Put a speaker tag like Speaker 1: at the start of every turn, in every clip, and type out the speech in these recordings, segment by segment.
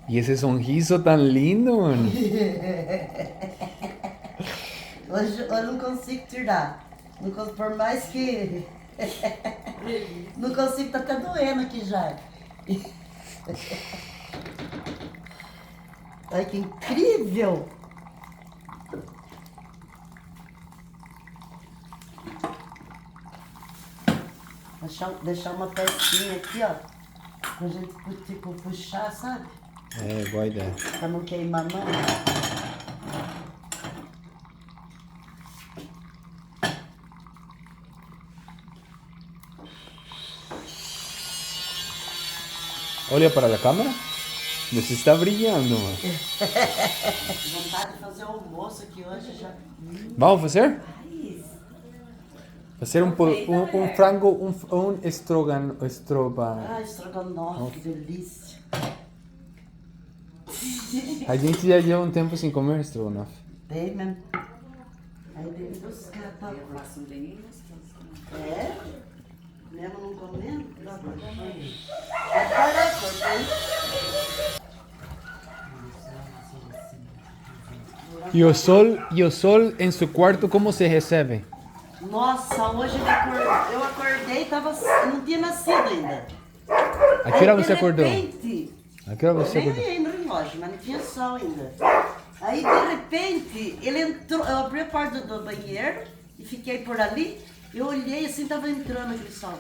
Speaker 1: E esse sorriso tão lindo, mano.
Speaker 2: Hoje eu não consigo tirar. Não, por mais que... Não consigo, tá até doendo aqui já. Ai, que incrível! Deixar uma pecinha aqui, ó. Pra gente, tipo, puxar, sabe?
Speaker 1: É, boa ideia.
Speaker 2: Pra não queimar a mão.
Speaker 1: Olha para a câmera. Você está brilhando, mano.
Speaker 2: Vontade de fazer almoço aqui hoje já.
Speaker 1: Vamos fazer? Fazer um
Speaker 3: Aproveita, mulher.
Speaker 1: frango, um estrogonofe.
Speaker 2: Ai, estrogonofe, que delícia.
Speaker 1: A gente já leva um tempo sem comer estrogonofe.
Speaker 2: Tem mesmo. Aí tem que buscar, tá?
Speaker 3: Eu faço um bem gostoso.
Speaker 2: É? Mesmo não comendo? Dá pra comer. Olha, cortei.
Speaker 1: E o sol em seu quarto, como se recebe?
Speaker 2: Nossa, hoje eu acordei e não tinha nascido ainda.
Speaker 1: A que hora você acordou?
Speaker 2: De repente,
Speaker 1: A que hora você
Speaker 2: nem
Speaker 1: acordou?
Speaker 2: olhei no relógio, mas não tinha sol ainda. Aí, de repente, ele entrou, eu abri a porta do banheiro e fiquei por ali. Eu olhei assim, tava entrando aquele sol.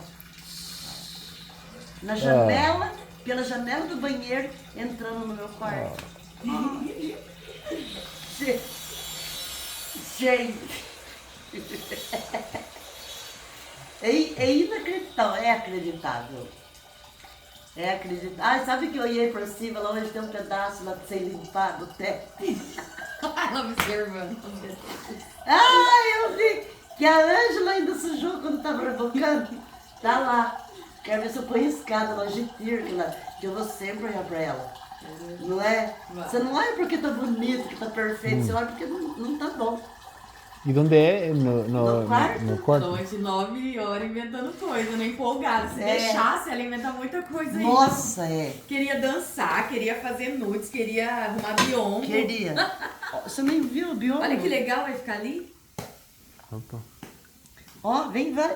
Speaker 2: Na janela, pela janela do banheiro, entrando no meu quarto. Gente. É inacreditável, é acreditável. É acreditável. Ai, sabe que eu olhei por cima, lá hoje tem um pedaço lá sem limpar do teto.
Speaker 3: Ela observando.
Speaker 2: Ai, eu vi que a Ângela ainda sujou quando tava rebocando. Tá lá. Quero ver se eu ponho escada lá, Gitir, que eu vou sempre olhar pra ela. Não é? Você não olha porque tá bonito, que tá perfeito, você olha porque não tá bom.
Speaker 1: E onde é?
Speaker 2: No quarto?
Speaker 1: No quarto?
Speaker 3: Noite, 9 horas inventando coisa, né? Empolgada. Se
Speaker 2: É.
Speaker 3: deixasse, ela inventa muita coisa aí.
Speaker 2: Nossa, é.
Speaker 3: Queria dançar, queria fazer nudes, queria arrumar biombo.
Speaker 2: Queria. Você nem viu o bioma?
Speaker 3: Olha que legal, vai ficar ali.
Speaker 1: Opa.
Speaker 2: Ó, vem ver.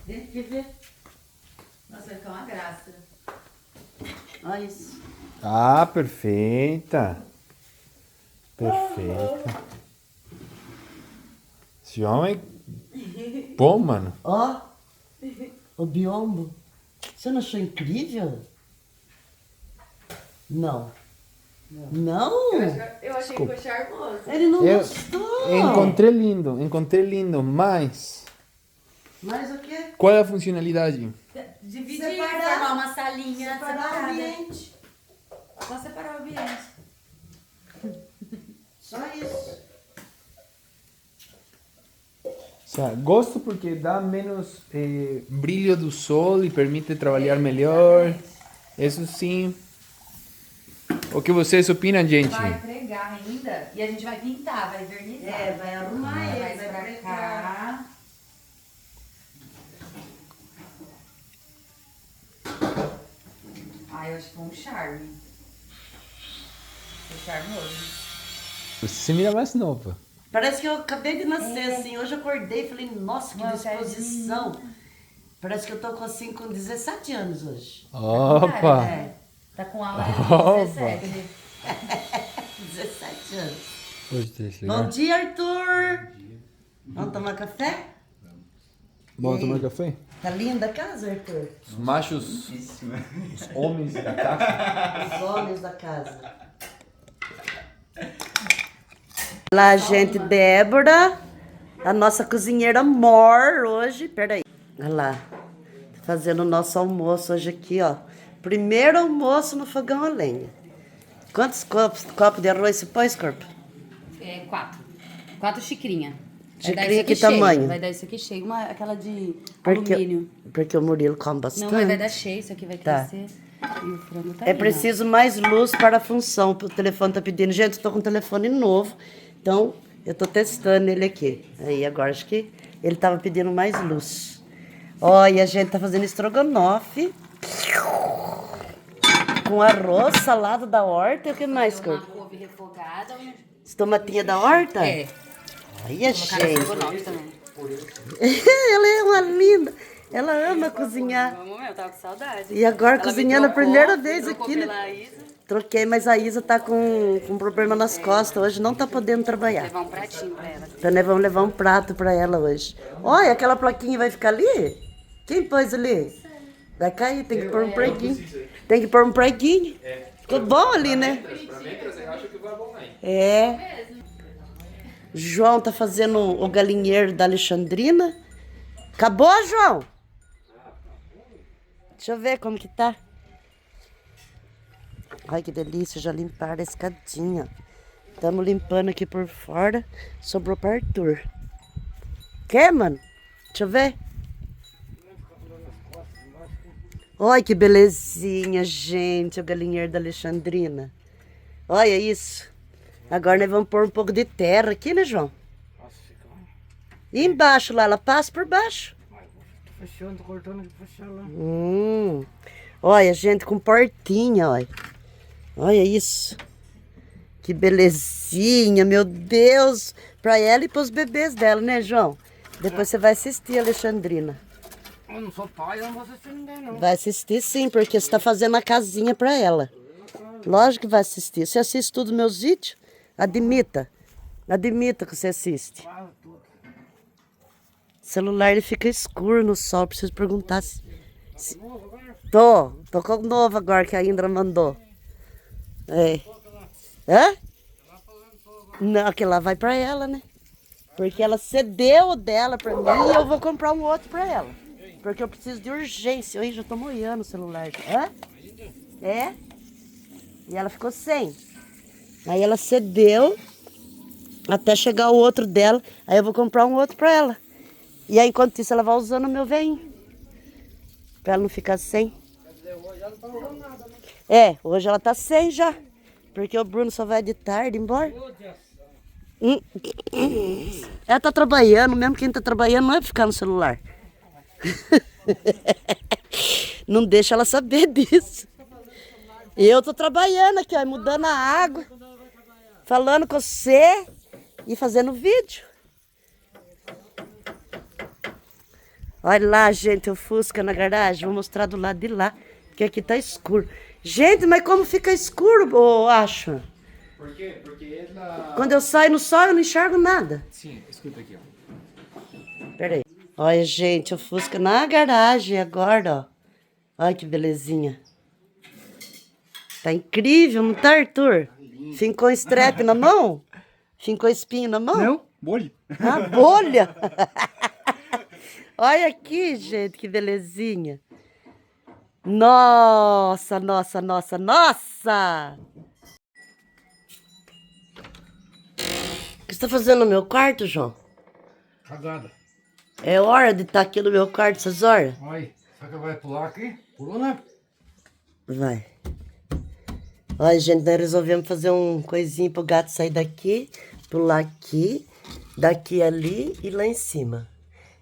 Speaker 2: Vem aqui ver.
Speaker 3: Nossa, vai ficar uma graça.
Speaker 2: Olha isso.
Speaker 1: Ah, perfeita. Perfeita. Esse homem é bom, mano.
Speaker 2: Ó, o biombo. Você não achou incrível? Não. Não?
Speaker 3: Eu achei que ficou charmoso.
Speaker 2: Ele não
Speaker 1: Eu
Speaker 2: gostou.
Speaker 1: encontrei lindo, mas
Speaker 2: Mas o quê?
Speaker 1: qual é a funcionalidade?
Speaker 3: Dividir,
Speaker 2: Separar.
Speaker 3: formar uma salinha
Speaker 2: Separar o
Speaker 3: separada.
Speaker 2: ambiente.
Speaker 3: Só separar o ambiente.
Speaker 2: Só isso.
Speaker 1: Gosto porque dá menos brilho do sol e permite trabalhar melhor. Isso sim. O que vocês opinam, gente?
Speaker 3: Vai pregar ainda e a gente vai pintar, vai vernizar.
Speaker 2: É, vai arrumar ele,
Speaker 3: Mais
Speaker 2: vai
Speaker 3: pra
Speaker 2: pregar.
Speaker 3: cá. Ai, eu acho que foi um charme. Foi charmoso.
Speaker 1: Você se mira mais nova.
Speaker 2: Parece que eu acabei de nascer, assim. Hoje eu acordei e falei, nossa, que
Speaker 3: Nossa,
Speaker 2: disposição. Parece que eu tô assim, com 17 anos hoje.
Speaker 1: Opa!
Speaker 2: É,
Speaker 3: Tá com a
Speaker 1: Opa.
Speaker 3: 17.
Speaker 2: 17 anos.
Speaker 1: Hoje deixa eu ligar.
Speaker 2: Bom dia, Arthur. Vamos tomar café?
Speaker 1: Bom
Speaker 2: E
Speaker 1: tomar
Speaker 2: aí?
Speaker 1: café?
Speaker 2: Tá linda a casa, Arthur?
Speaker 1: Os machos, os homens da casa.
Speaker 2: Os homens da casa. Lá, gente, Débora, a nossa cozinheira mor hoje. Peraí. Olha lá. Tá fazendo o nosso almoço hoje aqui, ó. Primeiro almoço no fogão a lenha. Quantos copos de arroz você pôs, corpo?
Speaker 3: 4. 4 xicrinhas.
Speaker 2: Xicrinha que tamanho?
Speaker 3: Vai dar isso aqui cheio. Aquela de
Speaker 2: Porque,
Speaker 3: alumínio.
Speaker 2: porque o Murilo come bastante.
Speaker 3: Não, mas vai dar cheio. Isso aqui vai
Speaker 2: Tá.
Speaker 3: crescer. E o frango tá
Speaker 2: É
Speaker 3: ali,
Speaker 2: preciso mais luz para a função. O telefone tá pedindo. Gente, eu tô com um telefone novo. Então, eu tô testando ele aqui. Aí, agora acho que ele tava pedindo mais luz. Ó, e a gente tá fazendo estrogonofe. com arroz, salada da horta e o que mais,
Speaker 4: Uma
Speaker 2: Cor?
Speaker 4: couve refogada.
Speaker 2: Esse tomatinha da horta?
Speaker 4: É.
Speaker 2: Olha,
Speaker 4: Colocar
Speaker 2: gente.
Speaker 4: estrogonofe também.
Speaker 2: Ela é uma linda. Ela ama cozinhar.
Speaker 4: Vamos mesmo, eu tava com saudade.
Speaker 2: E agora
Speaker 4: Ela me
Speaker 2: cozinhando a
Speaker 4: trocou,
Speaker 2: primeira vez
Speaker 4: trocou
Speaker 2: aqui, né?
Speaker 4: pela Isa.
Speaker 2: Troquei, mas a Isa tá com problema nas costas. Hoje não tá podendo trabalhar.
Speaker 4: Levar um pratinho pra ela.
Speaker 2: Então nós vamos levar um prato pra ela hoje. Olha, aquela plaquinha vai ficar ali? Quem pôs ali? Vai cair, tem que pôr um preguinho. Tem que pôr um preguinho. Ficou bom ali, né? É. João tá fazendo o galinheiro da Alexandrina. Acabou, João? Deixa eu ver como que tá. Ai, que delícia, já limparam a escadinha. Estamos limpando aqui por fora. Sobrou para Arthur. Quer, mano? Deixa eu ver. Olha que belezinha, gente. O galinheiro da Alexandrina. Olha isso. Agora nós vamos pôr um pouco de terra aqui, né, João? E embaixo lá, ela passa por baixo.
Speaker 5: Fechando, tô cortando aqui, fechando lá.
Speaker 2: Olha, gente, com portinha, olha. Olha isso. Que belezinha, meu Deus. Pra ela e pros bebês dela, né, João? Depois você vai assistir, Alexandrina.
Speaker 5: Eu não sou pai, eu não vou assistir ninguém, não.
Speaker 2: Vai assistir sim, porque você tá fazendo a casinha pra ela. Lógico que vai assistir. Você assiste todos os meus vídeos? Admita. Admita que você assiste.
Speaker 5: Quase tudo.
Speaker 2: O celular ele fica escuro no sol. Preciso perguntar se... Tô com o novo agora que a Indra mandou. É. Hã? Não, aquele lá vai pra ela, né? Porque ela cedeu o dela pra mim e eu vou comprar um outro pra ela. Porque eu preciso de urgência. Eu já tô moiando o celular. Hã? É? E ela ficou sem. Aí ela cedeu até chegar o outro dela. Aí eu vou comprar um outro pra ela. E aí, enquanto isso, ela vai usando o meu veinho. Pra ela não ficar sem. É, hoje ela tá sem já. Porque o Bruno só vai de tarde embora. Ela tá trabalhando, mesmo quem tá trabalhando não é pra ficar no celular. Não deixa ela saber disso. E eu tô trabalhando aqui, ó, mudando a água, falando com você e fazendo vídeo. Olha lá, gente, o Fusca na garagem. Vou mostrar do lado de lá, porque aqui tá escuro. Gente, mas como fica escuro, eu acho?
Speaker 1: Por quê? Porque
Speaker 2: Quando eu saio no sol, eu não enxergo nada.
Speaker 1: Sim, escuta aqui, ó.
Speaker 2: Pera aí. Olha, gente, o Fusca na garagem agora, ó. Olha que belezinha. Tá incrível, não tá, Arthur? Fincou strep na mão? Fincou espinho na mão?
Speaker 5: Não, bolha.
Speaker 2: Ah, bolha! Olha aqui, gente, que belezinha. Nossa, nossa, nossa, nossa! O que você tá fazendo no meu quarto, João?
Speaker 5: Cagada.
Speaker 2: É hora de estar aqui no meu quarto essas horas?
Speaker 5: Olha, será que vai pular aqui? Pulou, né?
Speaker 2: Vai. Olha, gente, nós resolvemos fazer um coisinho pro gato sair daqui, pular aqui, daqui ali e lá em cima.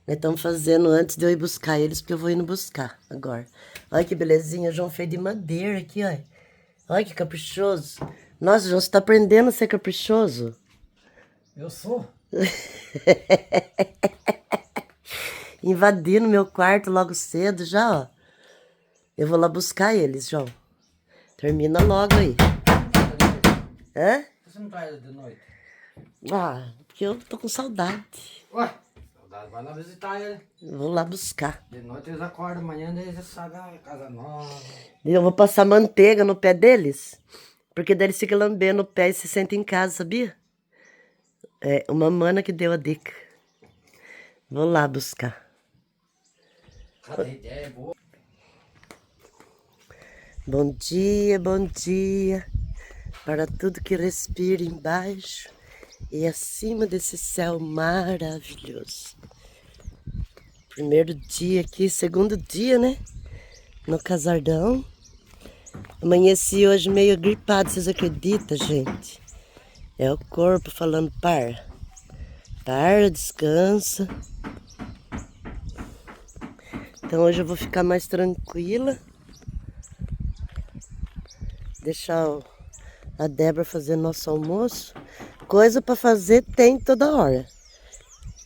Speaker 2: Nós estamos fazendo antes de eu ir buscar eles, porque eu vou indo buscar agora. Olha que belezinha, o João fez de madeira aqui, olha. Olha que caprichoso. Nossa, João, você tá aprendendo a ser caprichoso?
Speaker 5: Eu sou.
Speaker 2: Invadindo meu quarto logo cedo já, ó. Eu vou lá buscar eles, João. Termina logo aí. Hã?
Speaker 5: Por que você não traz de noite?
Speaker 2: Ah, porque eu tô com saudade.
Speaker 5: Ué, saudade, vai lá visitar ele.
Speaker 2: Vou lá buscar.
Speaker 5: De noite eles acordam, amanhã eles sabem a casa nova.
Speaker 2: Eu vou passar manteiga no pé deles. Porque daí eles ficam lambendo o pé e se sentem em casa, sabia? É uma mana que deu a dica. Vou lá buscar.
Speaker 5: Cada ideia é boa.
Speaker 2: Bom dia para tudo que respira embaixo e acima desse céu maravilhoso. Primeiro dia aqui, segundo dia, né? No casardão. Amanheci hoje meio gripado, vocês acreditam, gente? É o corpo falando para. Para, descansa. Então hoje eu vou ficar mais tranquila. deixar a Débora fazer nosso almoço. Coisa para fazer tem toda hora.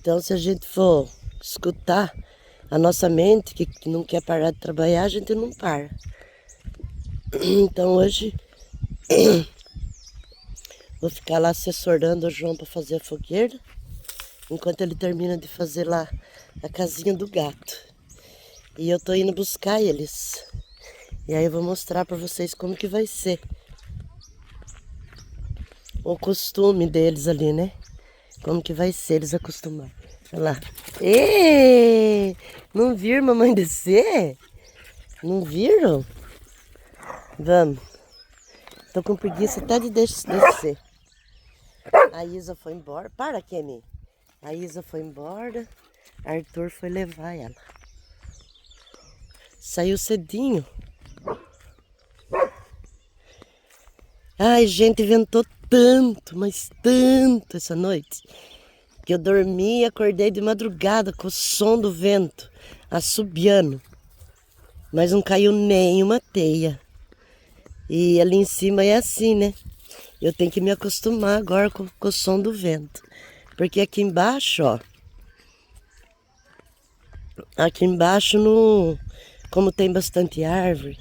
Speaker 2: Então, se a gente for escutar a nossa mente, que não quer parar de trabalhar, a gente não para. Então, hoje, vou ficar lá assessorando o João para fazer a fogueira, enquanto ele termina de fazer lá a casinha do gato. E eu tô indo buscar eles. E aí eu vou mostrar para vocês como que vai ser o costume deles ali, né? Como que vai ser eles acostumar. Olha lá. Ê! Não viram mamãe descer? Não viram? Vamos. Tô com preguiça até de descer. A Isa foi embora. Para, Kenny. A Isa foi embora. Arthur foi levar ela. Saiu cedinho. Ai, gente, ventou tanto, mas tanto essa noite, que eu dormi e acordei de madrugada com o som do vento assobiando. Mas não caiu nenhuma teia. E ali em cima é assim, né? Eu tenho que me acostumar agora com o som do vento. Porque aqui embaixo, ó. Aqui embaixo, como tem bastante árvore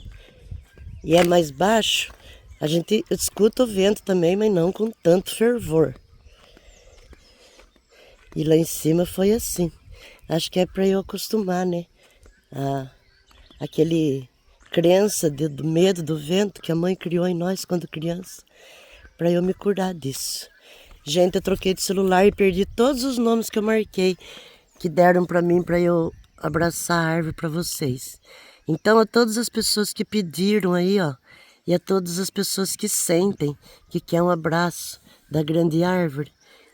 Speaker 2: e é mais baixo, a gente escuta o vento também, mas não com tanto fervor. E lá em cima foi assim. Acho que é para eu acostumar, né? Aquele crença do medo do vento que a mãe criou em nós quando criança. Para eu me curar disso. Gente, eu troquei de celular e perdi todos os nomes que eu marquei, que deram para mim para eu abraçar a árvore para vocês. Então, a todas as pessoas que pediram aí, ó, e a todas as pessoas que sentem que quer um abraço da grande árvore,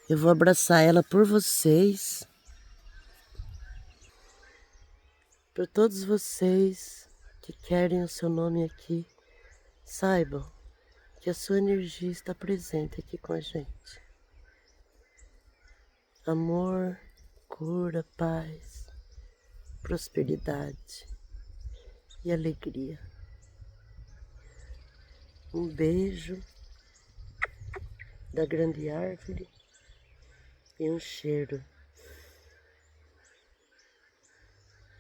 Speaker 2: eu vou abraçar ela por vocês. Por todos vocês que querem o seu nome aqui, saibam que a sua energia está presente aqui com a gente. Amor, cura, paz, prosperidade e alegria. Um beijo da grande árvore e um cheiro.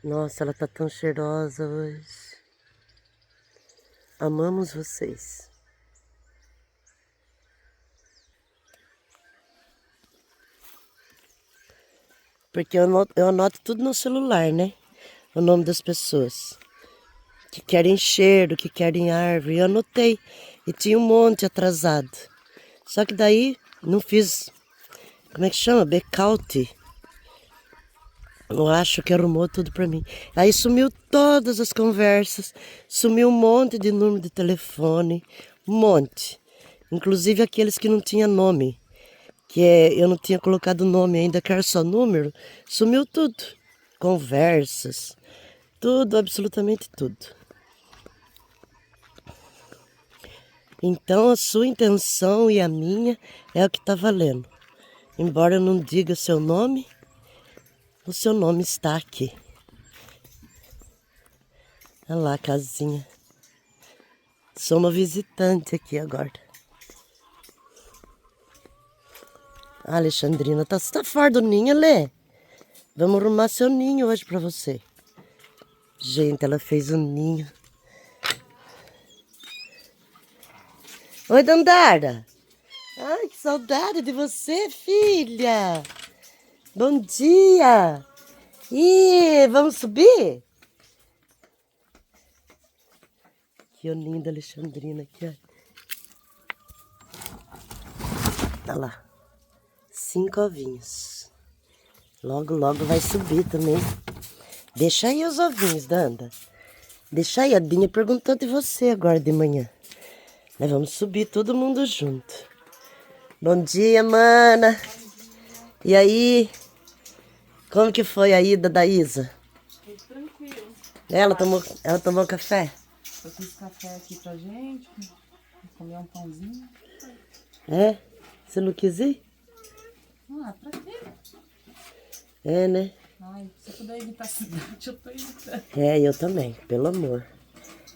Speaker 2: Nossa, ela tá tão cheirosa hoje. Amamos vocês. Porque eu anoto tudo no celular, né? O nome das pessoas que querem cheiro, que querem árvore. Eu anotei e tinha um monte atrasado. Só que daí não fiz, como é que chama? Backout. Eu acho que arrumou tudo pra mim. Aí sumiu todas as conversas, sumiu um monte de número de telefone, um monte. Inclusive aqueles que não tinham nome, eu não tinha colocado nome ainda, que era só número, sumiu tudo. Conversas, tudo, absolutamente tudo. Então a sua intenção e a minha é o que está valendo. Embora eu não diga seu nome, o seu nome está aqui. Olha lá a casinha. Sou uma visitante aqui agora. Ah, Alexandrina, você tá fora do ninho, Lê? Vamos arrumar seu ninho hoje pra você. Gente, ela fez um ninho. Oi, Dandara. Ai, que saudade de você, filha. Bom dia. Ih, vamos subir? Que o ninho da Alexandrina aqui, ó. Olha lá. 5 ovinhos. Logo, logo vai subir também. Deixa aí os ovinhos, Danda. Deixa aí, a Dinha perguntou de você agora de manhã. Nós vamos subir todo mundo junto. Bom dia, mana. E aí? Como que foi a ida da Isa?
Speaker 3: Foi tranquilo.
Speaker 2: Ela tomou café?
Speaker 3: Eu fiz café aqui pra gente, comer um pãozinho.
Speaker 2: É? Você não quis ir?
Speaker 3: Ah, pra quê?
Speaker 2: É, né?
Speaker 3: Ai, se eu puder evitar a cidade, eu tô evitando.
Speaker 2: É, eu também, pelo amor.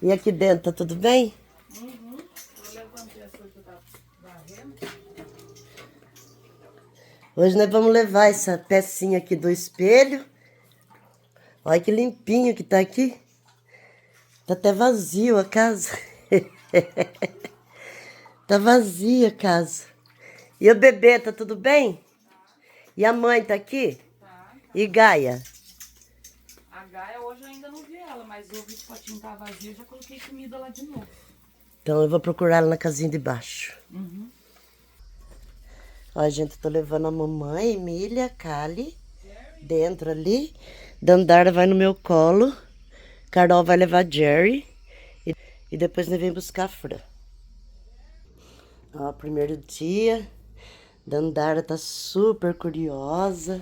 Speaker 2: E aqui dentro, tá tudo bem?
Speaker 3: Uhum.
Speaker 2: Hoje nós vamos levar essa pecinha aqui do espelho. Olha que limpinho que tá aqui. Tá até vazio a casa. Tá vazia a casa. E o bebê, tá tudo bem? E a mãe tá aqui?
Speaker 3: Tá.
Speaker 2: E Gaia?
Speaker 3: A Gaia hoje eu ainda não vi ela, mas eu vi que o potinho tá vazio, já coloquei comida lá de novo.
Speaker 2: Então eu vou procurar ela na casinha de baixo. Ó, gente, eu tô levando a mamãe, Emília, Kali, dentro ali. Dandara vai no meu colo. Carol vai levar Jerry. E depois nós vem buscar a Fran. Ó, primeiro dia. Dandara tá super curiosa.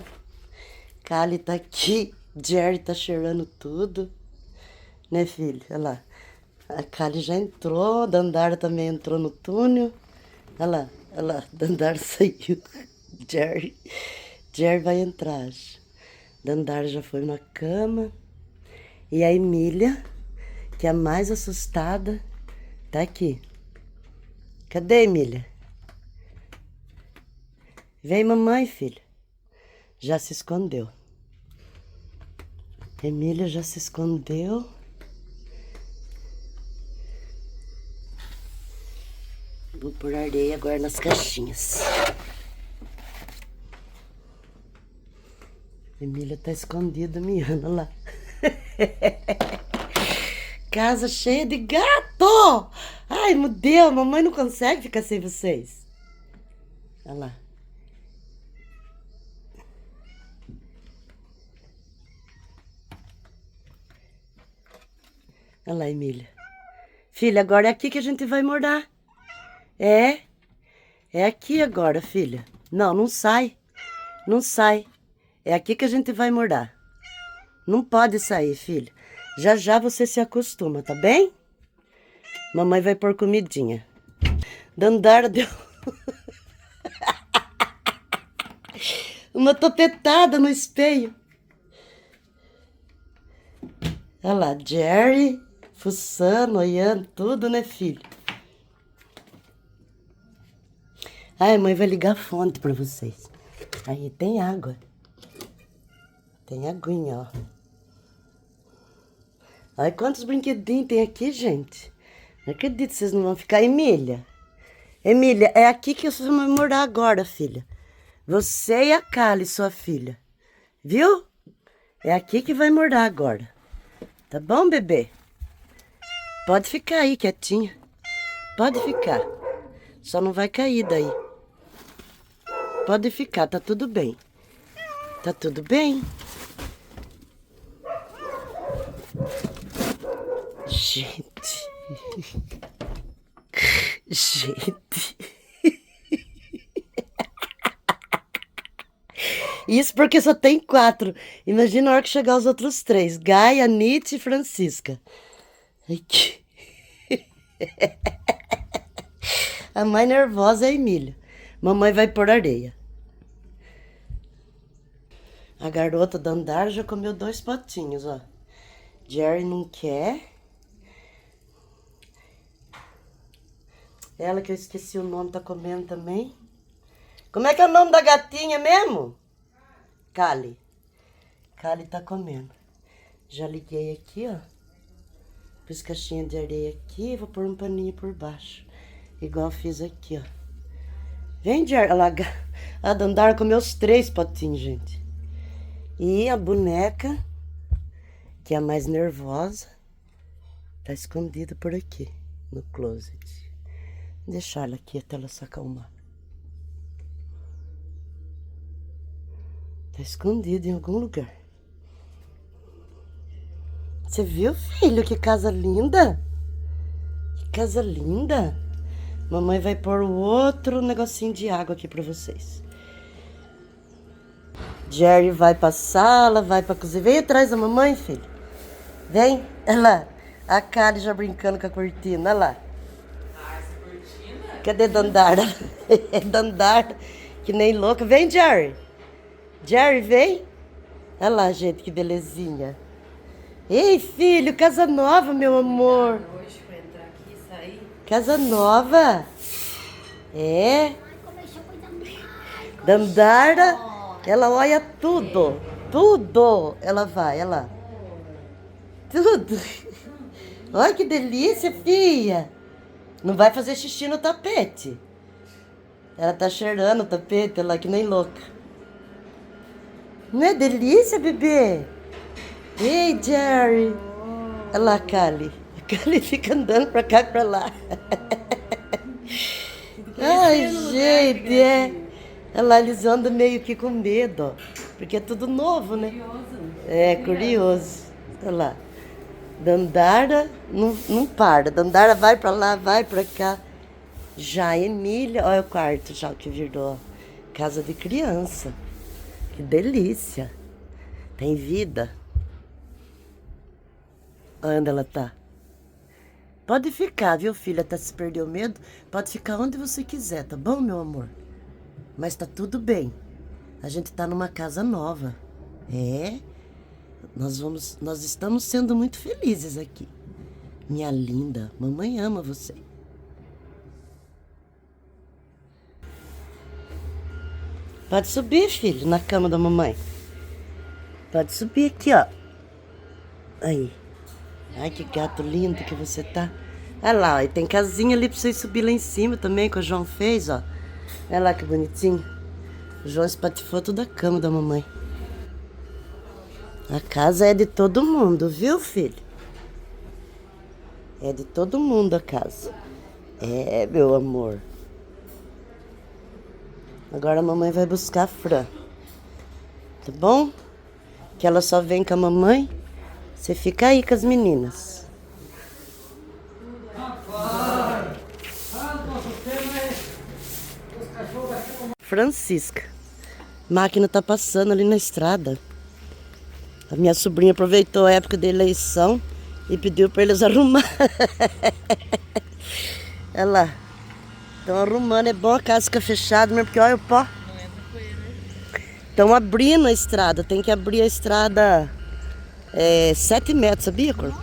Speaker 2: Kali tá aqui. Jerry tá cheirando tudo. Né, filho? Olha lá. A Kali já entrou. Dandara também entrou no túnel. Olha lá. Olha lá. Dandara saiu. Jerry vai entrar. Dandara já foi na cama. E a Emília, que é a mais assustada, tá aqui. Cadê a Emília? Vem, mamãe, filha. Já se escondeu. Emília já se escondeu. Vou pôr areia agora nas caixinhas. Emília tá escondida, miando lá. Casa cheia de gato! Ai, meu Deus, mamãe não consegue ficar sem vocês. Olha lá. Olha lá, Emília. Filha, agora é aqui que a gente vai morar. É? É aqui agora, filha. Não, não sai. Não sai. É aqui que a gente vai morar. Não pode sair, filha. Já já você se acostuma, tá bem? Mamãe vai pôr comidinha. Dandara deu uma topetada no espelho. Olha lá, Jerry fuçando, olhando tudo, né, filho? Ai, a mãe vai ligar a fonte pra vocês. Aí tem água. Tem aguinha, ó. Olha quantos brinquedinhos tem aqui, gente. Não acredito que vocês não vão ficar. Emília. Emília, é aqui que vocês vão morar agora, filha. Você e a Kali, sua filha. Viu? É aqui que vai morar agora. Tá bom, bebê? Pode ficar aí, quietinha. Pode ficar. Só não vai cair daí. Pode ficar, tá tudo bem. Tá tudo bem? Gente. Gente. Isso porque só tem 4. Imagina a hora que chegar os outros 3. Gaia, Nietzsche e Francisca. Ai, que... A mais nervosa é a Emília. Mamãe vai pôr areia. A garota da Andar já comeu 2 potinhos, ó. Jerry não quer. Ela que eu esqueci o nome, tá comendo também. Como é que é o nome da gatinha mesmo? Kali. Kali tá comendo. Já liguei aqui, ó. Pus caixinha de areia aqui. Vou pôr um paninho por baixo. Igual eu fiz aqui, ó. Vem, Jerry. A Dandara comeu os 3 potinhos, gente. E a boneca, que é a mais nervosa, tá escondida por aqui, no closet. Vou deixar ela aqui até ela se acalmar. Tá escondida em algum lugar. Você viu, filho? Que casa linda! Que casa linda! Mamãe vai pôr o outro negocinho de água aqui pra vocês. Jerry vai pra sala, vai pra cozinha. Vem atrás da mamãe, filho. Vem. Olha lá. A Kali já brincando com a cortina. Olha lá.
Speaker 3: Ah, essa cortina?
Speaker 2: Cadê Dandara? É Dandara, que nem louca. Vem, Jerry. Jerry, vem. Olha lá, gente, que belezinha. Ei, filho, casa nova, meu amor.
Speaker 4: Hoje pra entrar aqui e sair.
Speaker 2: Casa nova. É. Dandara, ela olha tudo. Tudo. Ela vai, olha lá. Tudo. Olha que delícia, filha. Não vai fazer xixi no tapete. Ela tá cheirando o tapete, ela que nem louca. Não é delícia, bebê? Ei, Jerry. Olha lá, Kali. A Kali fica andando pra cá e pra lá. Ai, gente, é. Olha lá, eles andam meio que com medo, ó. Porque é tudo novo, né? É, curioso. Olha lá. Dandara não para. Dandara vai pra lá, vai pra cá. Já a Emília, olha o quarto já que virou casa de criança. Que delícia. Tem vida. Onde ela tá? Pode ficar, viu, filha? Até se perder o medo, pode ficar onde você quiser, tá bom, meu amor? Mas tá tudo bem. A gente tá numa casa nova. É. Nós estamos sendo muito felizes aqui. Minha linda, mamãe ama você. Pode subir, filho, na cama da mamãe. Pode subir aqui, ó. Aí. Ai, que gato lindo que você tá. Olha lá, ó, e tem casinha ali pra vocês subir lá em cima também, que o João fez, ó. Olha lá que bonitinho. O João espatifou toda a cama da mamãe. A casa é de todo mundo, viu, filho? É de todo mundo a casa. É, meu amor. Agora a mamãe vai buscar a Fran. Tá bom? Que ela só vem com a mamãe. Você fica aí com as meninas. Francisca. A máquina tá passando ali na estrada. A minha sobrinha aproveitou a época da eleição e pediu para eles arrumar. Olha lá. Estão arrumando. É bom a casa ficar fechada, mas porque olha o pó. Estão abrindo a estrada. Tem que abrir a estrada 7 metros, sabia, Corpo?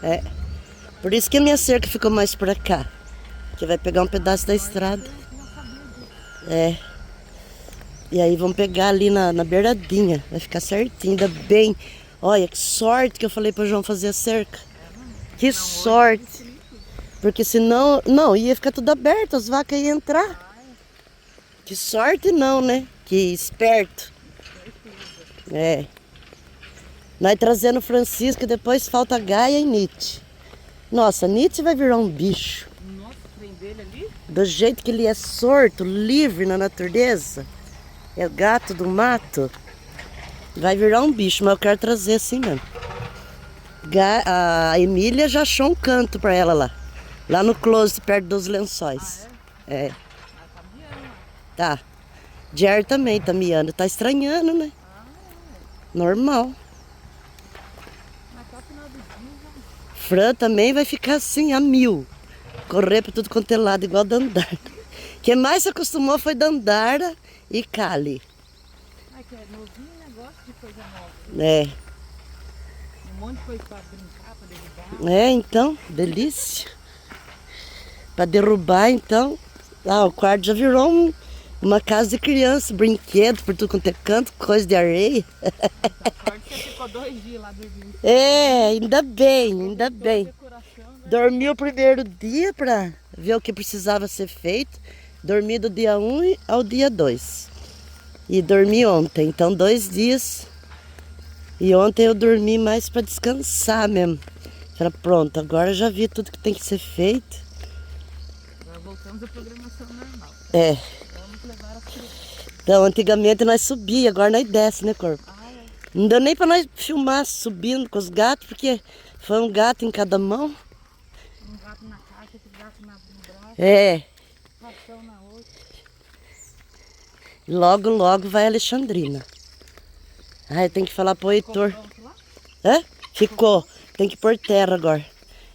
Speaker 2: É. Por isso que a minha cerca ficou mais pra cá. Que vai pegar um pedaço da estrada. É. E aí vamos pegar ali na beiradinha. Vai ficar certinho, ainda bem. Olha, que sorte que eu falei pro João fazer a cerca. Que sorte. Porque senão, não, ia ficar tudo aberto, as vacas iam entrar. Que sorte não, né? Que esperto. É. Nós trazendo Francisco, depois falta Gaia e Nietzsche. Nossa, Nietzsche vai virar um bicho.
Speaker 3: Nossa, vem dele ali?
Speaker 2: Do jeito que ele é solto, livre na natureza. É o gato do mato. Vai virar um bicho, mas eu quero trazer assim mesmo. A Emília já achou um canto pra ela lá. Lá no closet, perto dos lençóis. É. Tá. Jer também tá miando. Tá estranhando, né? Normal. Fran também vai ficar assim, a 1000. Correr pra tudo quanto é lado, igual Dandara. Quem mais se acostumou foi Dandara e Kali.
Speaker 3: Ai, que é novinho, né? Gosta de coisa nova.
Speaker 2: É.
Speaker 3: Um monte de coisa pra brincar, pra derrubar.
Speaker 2: É, então, delícia. Pra derrubar, então. Ah, o quarto já virou uma casa de criança, brinquedo por tudo quanto é canto, coisa de areia.
Speaker 3: Sorte que você ficou 2 dias lá dormindo.
Speaker 2: É, ainda bem, ainda bem. Dormi o primeiro dia pra ver o que precisava ser feito. Dormi do dia 1 ao dia 2. E dormi ontem, então 2 dias. E ontem eu dormi mais pra descansar mesmo. Falei, pronto, agora já vi tudo que tem que ser feito.
Speaker 3: Agora voltamos à programação normal.
Speaker 2: É.
Speaker 3: Vamos levar a fruta.
Speaker 2: Então, antigamente nós subia, agora nós desce, né, Corpo? Não deu nem pra nós filmar subindo com os gatos, porque foi um gato em cada mão.
Speaker 3: Um gato na caixa, outro gato no braço,
Speaker 2: É.
Speaker 3: ração na outra.
Speaker 2: Logo, logo vai a Alexandrina. Ah, eu tenho que falar pro Heitor.
Speaker 3: Pronto lá?
Speaker 2: Hã? Ficou. Tem que pôr terra agora.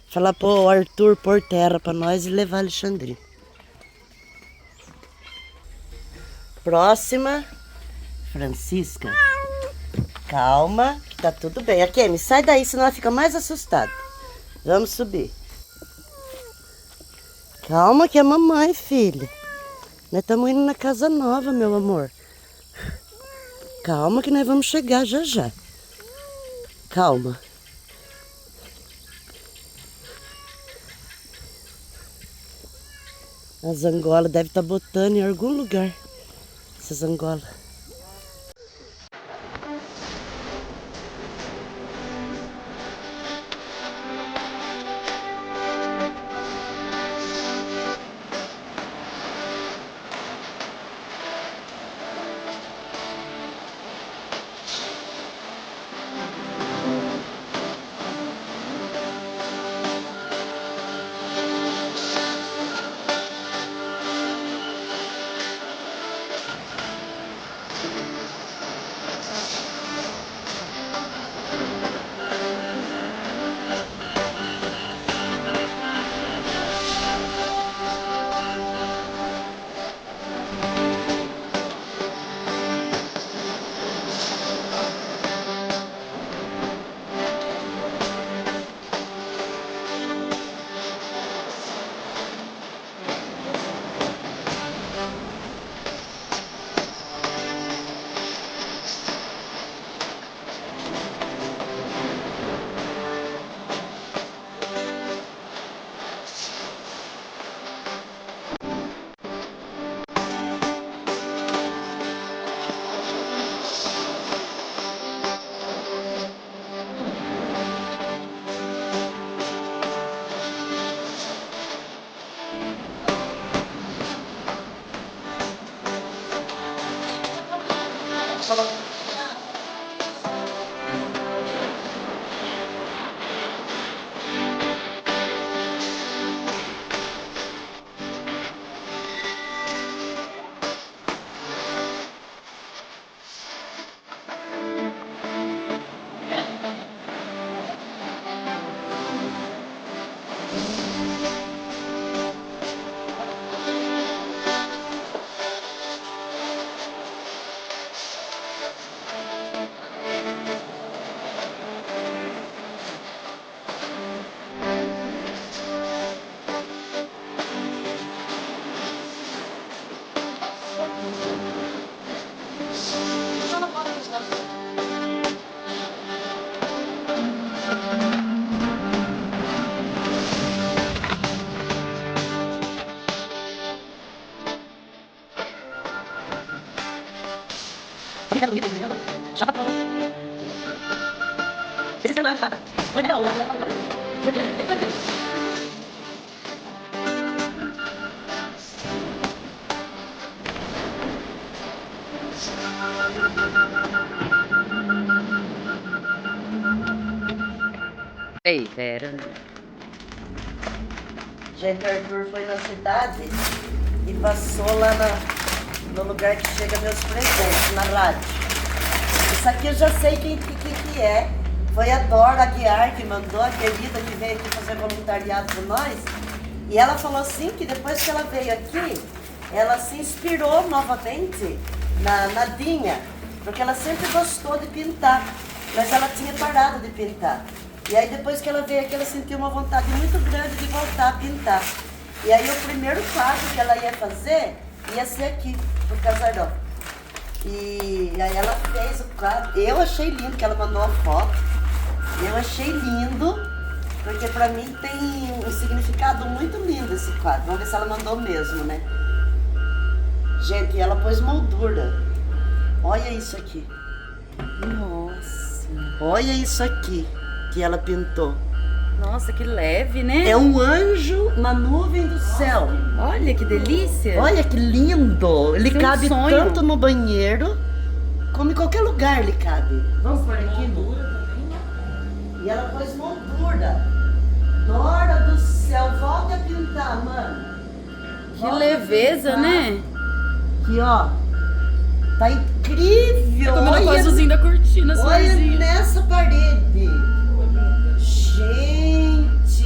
Speaker 2: Falar pro Arthur pôr terra pra nós e levar a Alexandrina. Próxima. Francisca. Calma, que tá tudo bem. A Kemi, sai daí, senão ela fica mais assustada. Vamos subir. Calma que é mamãe, filha. Nós estamos indo na casa nova, meu amor. Calma que nós vamos chegar já já. Calma. As angolas devem estar botando em algum lugar. Essas angolas.
Speaker 4: Ei, Vera.
Speaker 2: Gente, Arthur foi na cidade e passou lá no lugar que chega meus presentes, na rádio. Isso aqui eu já sei quem que é. Foi a Dora Aguiar que mandou, a querida que veio aqui fazer voluntariado com nós. E ela falou assim que depois que ela veio aqui, ela se inspirou novamente na Nadinha, porque ela sempre gostou de pintar, mas ela tinha parado de pintar. E aí depois que ela veio aqui, ela sentiu uma vontade muito grande de voltar a pintar. E aí o primeiro quadro que ela ia fazer, ia ser aqui, no casarão. E aí ela fez o quadro. Eu achei lindo, que ela mandou a foto. Eu achei lindo, porque pra mim tem um significado muito lindo esse quadro. Vamos ver se ela mandou mesmo, né? Gente, ela pôs moldura. Olha isso aqui.
Speaker 4: Nossa.
Speaker 2: Olha isso aqui que ela pintou.
Speaker 4: Nossa, que leve, né?
Speaker 2: É um anjo na nuvem do céu.
Speaker 4: Olha que delícia.
Speaker 2: Olha que lindo. Ele
Speaker 4: Que
Speaker 2: cabe
Speaker 4: sonho.
Speaker 2: tanto no banheiro, como em qualquer lugar ele cabe. Vamos por aqui, E ela pôs moldura. Dora do céu, volta a pintar, mano.
Speaker 4: Que
Speaker 2: Volta a
Speaker 4: leveza,
Speaker 2: pintar.
Speaker 4: né?
Speaker 2: Aqui, ó. Tá incrível.
Speaker 4: Comendo com o
Speaker 2: Olha,
Speaker 4: azulzinho da cortina,
Speaker 2: olha
Speaker 4: sozinho.
Speaker 2: nessa parede. Gente.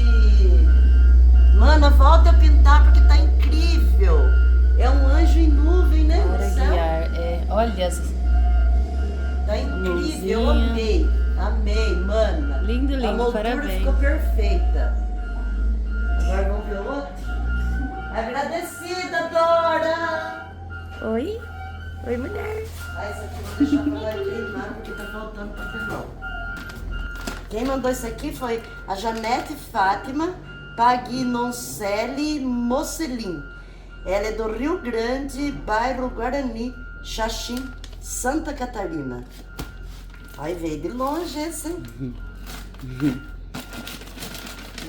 Speaker 2: Mana, volta a pintar porque tá incrível. É um anjo em nuvem, né?
Speaker 4: Dora
Speaker 2: no céu.
Speaker 4: Aguiar, é. Olha,
Speaker 2: Tá incrível, eu
Speaker 4: Luzinha.
Speaker 2: amei. Amei, mana.
Speaker 4: Lindo,
Speaker 2: A
Speaker 4: lindo,
Speaker 2: moldura
Speaker 4: parabéns.
Speaker 2: ficou perfeita. Agora vamos ver o outro. Agradecida, Dora!
Speaker 4: Oi? Oi, mulher.
Speaker 2: Ah, isso aqui eu vou deixar pra lá queimar porque tá faltando papelão. Quem mandou isso aqui foi a Janete Fátima Pagnoncelli Mocelin. Ela é do Rio Grande, bairro Guarani, Xaxim, Santa Catarina. Aí veio de longe esse, hein?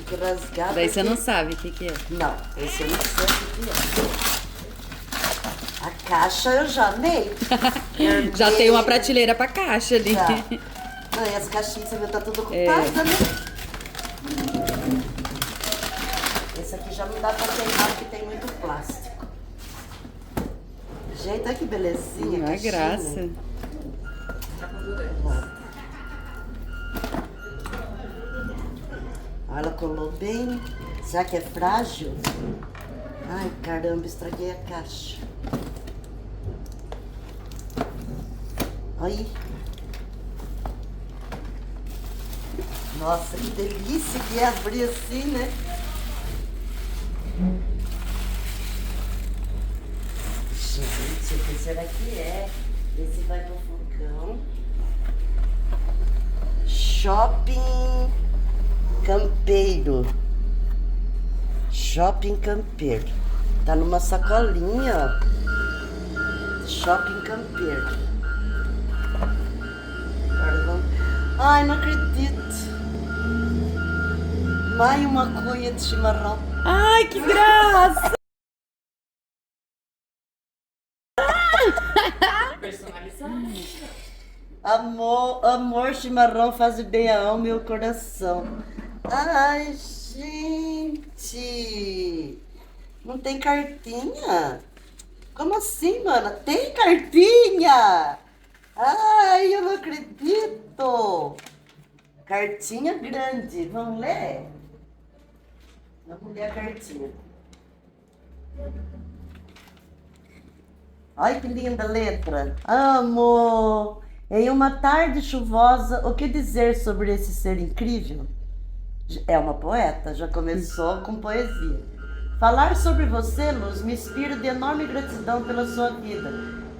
Speaker 2: Que rasgado.
Speaker 4: Daí você
Speaker 2: aqui.
Speaker 4: não sabe o que é.
Speaker 2: Não, esse eu não sei o que é. A caixa eu já amei.
Speaker 4: Já tem uma prateleira pra caixa ali.
Speaker 2: Já. Não, e as caixinhas, você viu, tá tudo ocupada, né? Esse aqui já não dá pra queimar porque tem muito plástico. Gente, olha que belezinha.
Speaker 4: Uma
Speaker 2: caixinha.
Speaker 4: graça.
Speaker 2: Olha, ela colou bem. Será que é frágil? Ai, caramba, estraguei a caixa. Aí. Nossa, que delícia que é abrir assim, né? Gente, o que será que é? Esse vai pro fogão. Shopping Campeiro. Shopping Campeiro. Tá numa sacolinha, ó. Shopping Campeiro. Agora vamos... Ai, não acredito. Mais uma cuia de chimarrão.
Speaker 4: Ai, que graça!
Speaker 2: Amor, amor, chimarrão faz bem a alma e o coração. Ai, gente. Não tem cartinha? Como assim, mana? Tem cartinha? Ai, eu não acredito. Cartinha grande. Vamos ler? Vamos ler a cartinha. Olha que linda letra. Amo. Em uma tarde chuvosa, o que dizer sobre esse ser incrível? É uma poeta, já começou com poesia. Falar sobre você, Luz, me inspira de enorme gratidão pela sua vida,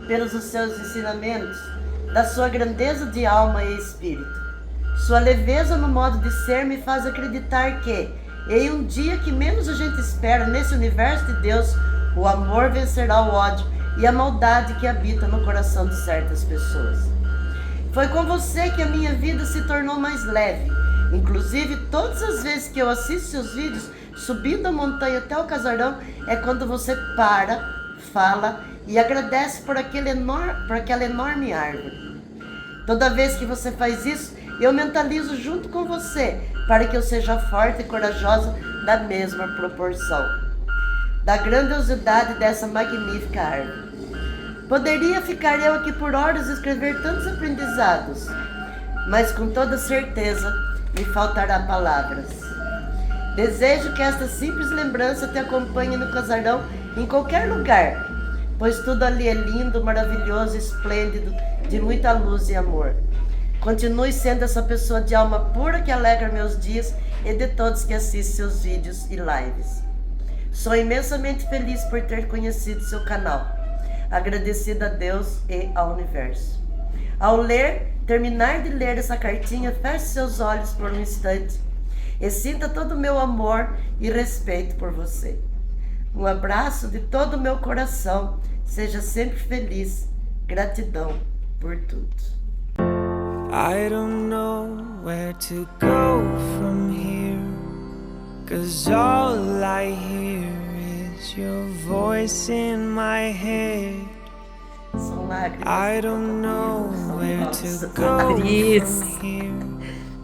Speaker 2: pelos seus ensinamentos, da sua grandeza de alma e espírito. Sua leveza no modo de ser me faz acreditar que, em um dia que menos a gente espera nesse universo de Deus, o amor vencerá o ódio e a maldade que habita no coração de certas pessoas. Foi com você que a minha vida se tornou mais leve. Inclusive, todas as vezes que eu assisto seus vídeos subindo a montanha até o casarão, é quando você para, fala e agradece por aquela enorme árvore. Toda vez que você faz isso, eu mentalizo junto com você, para que eu seja forte e corajosa da mesma proporção. Da grandiosidade dessa magnífica árvore. Poderia ficar eu aqui por horas e escrever tantos aprendizados, mas com toda certeza me faltará palavras. Desejo que esta simples lembrança te acompanhe no casarão em qualquer lugar, pois tudo ali é lindo, maravilhoso, esplêndido, de muita luz e amor. Continue sendo essa pessoa de alma pura que alegra meus dias e de todos que assistem seus vídeos e lives. Sou imensamente feliz por ter conhecido seu canal. Agradecida a Deus e ao universo. Ao terminar de ler essa cartinha, feche seus olhos por um instante e sinta todo o meu amor e respeito por você. Um abraço de todo o meu coração. Seja sempre feliz. Gratidão por tudo.
Speaker 6: I don't know where to go from here, 'cause all I hear is your voice in my head.
Speaker 2: São lágrimas.
Speaker 6: I don't know where to go
Speaker 4: Atriz.
Speaker 6: from here,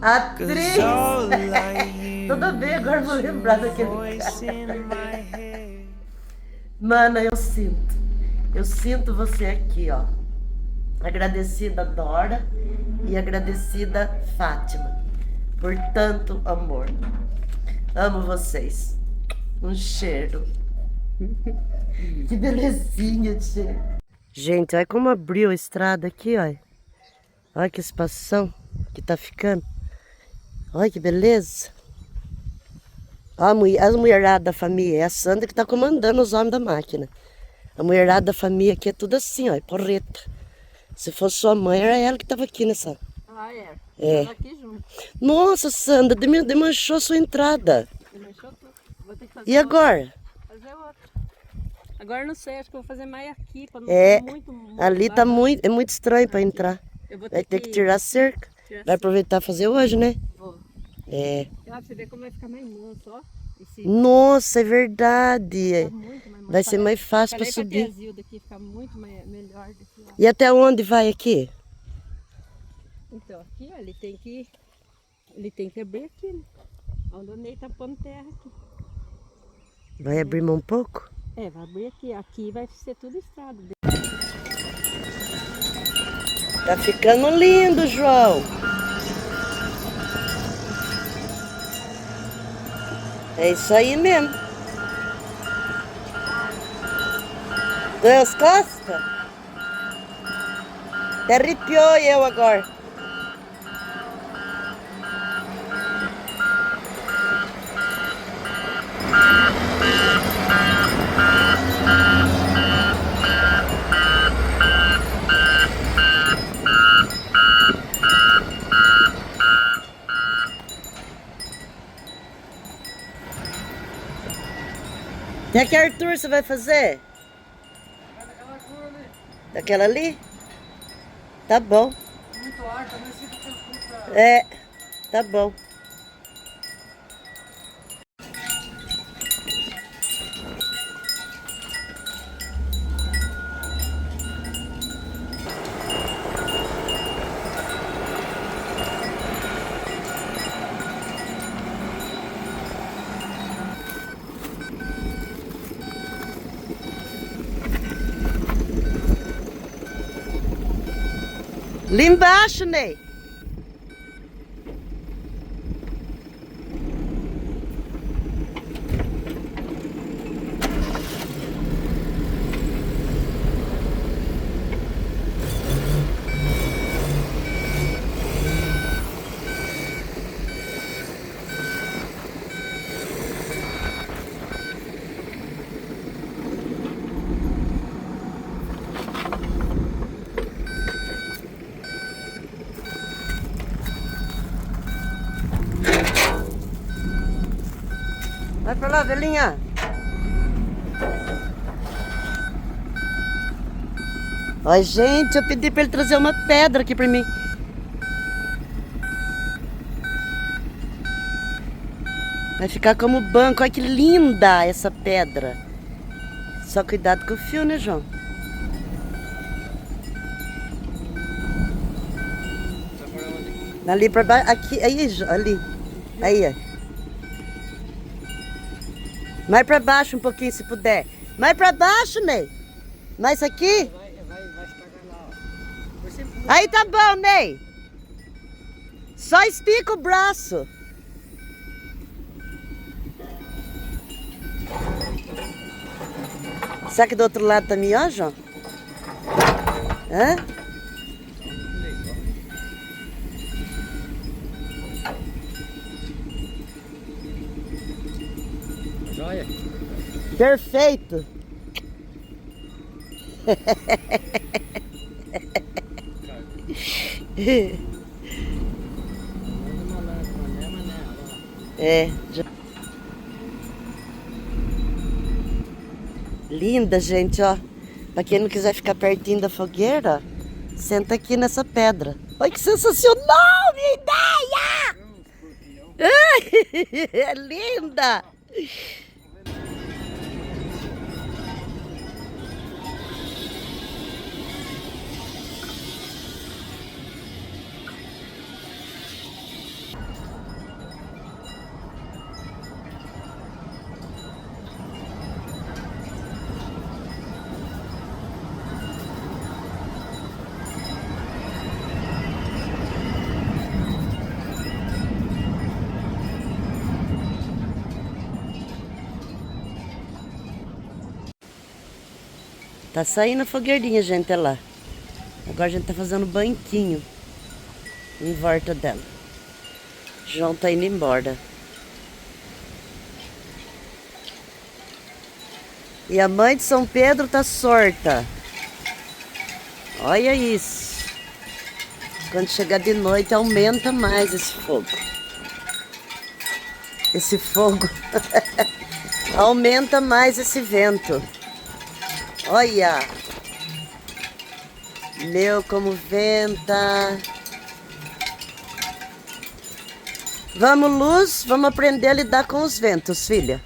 Speaker 2: Atriz!
Speaker 6: 'cause all I hear
Speaker 2: Toda vez agora eu vou lembrar
Speaker 6: is your
Speaker 2: daquele
Speaker 6: voice in
Speaker 2: cara.
Speaker 6: my head.
Speaker 2: Mana, eu sinto você aqui, ó. Agradecida Dora e agradecida Fátima por tanto amor. Amo vocês. Um cheiro. Que belezinha, gente. Gente, olha como abriu a estrada aqui, olha. Olha que espação que tá ficando. Olha que beleza. Olha as mulheradas da família. É a Sandra que tá comandando os homens da máquina. A mulherada da família aqui é tudo assim, ó, é porreta. Se fosse sua mãe, era ela que tava aqui nessa.
Speaker 3: Ah, é?
Speaker 2: É.
Speaker 3: Tava aqui junto.
Speaker 2: Nossa, Sandra, desmanchou sua entrada.
Speaker 3: Deixou tudo. Vou ter que fazer
Speaker 2: E agora?
Speaker 3: Fazer outra. Agora não sei, acho que eu vou fazer mais aqui, pra não
Speaker 2: É,
Speaker 3: ser muito
Speaker 2: ali tá
Speaker 3: baixo.
Speaker 2: é muito estranho pra entrar.
Speaker 3: Eu vou
Speaker 2: Vai ter que tirar a cerca.
Speaker 3: tirar
Speaker 2: Vai aproveitar e fazer hoje, né?
Speaker 3: Vou.
Speaker 2: É.
Speaker 3: Pra você ver como vai ficar mais manso, ó. Esse
Speaker 2: Nossa, é verdade.
Speaker 3: tá muito mais manso.
Speaker 2: Vai ser mais fácil pra
Speaker 3: Falei pra
Speaker 2: subir.
Speaker 3: tia Zilda aqui, fica muito melhor desse lado.
Speaker 2: E até onde vai aqui?
Speaker 3: Então, aqui, ó, ele tem que abrir aqui, né? Onde o Ney tá pondo terra aqui.
Speaker 2: Vai abrir mão um pouco?
Speaker 3: É, vai abrir aqui. Aqui vai ser tudo estrada.
Speaker 2: Tá ficando lindo, João. É isso aí mesmo. Doeu as costas? Até arrepiou eu agora. Até que Arthur você vai fazer? Daquela ali? Tá bom.
Speaker 5: Muito alta, mas fica tranquilo.
Speaker 2: É, tá bom. Ali embaixo, Ney. Vai pra lá, velhinha. Ai, gente, eu pedi pra ele trazer uma pedra aqui pra mim. Vai ficar como banco. Olha que linda essa pedra. Só cuidado com o fio, né, João? Ali pra baixo. Aqui, aí, ali. Aí, ó. Mais pra baixo um pouquinho, se puder. Mais pra baixo, Ney. Mais aqui.
Speaker 5: Vai estragar lá, ó.
Speaker 2: Aí tá bom, Ney. Só estica o braço. Será que do outro lado tá melhor, João? Hã?
Speaker 5: Joia?
Speaker 2: Perfeito. É. Linda, gente, ó. Pra quem não quiser ficar pertinho da fogueira, senta aqui nessa pedra. Olha que sensacional, minha ideia! É linda! Tá saindo a fogueirinha, gente, olha lá. Agora a gente tá fazendo banquinho em volta dela. João tá indo embora. E a mãe de São Pedro tá sorta. Olha isso. Quando chegar de noite aumenta mais esse fogo. Esse fogo aumenta mais esse vento. Olha. Meu, como venta. Vamos, Luz, vamos aprender a lidar com os ventos, filha.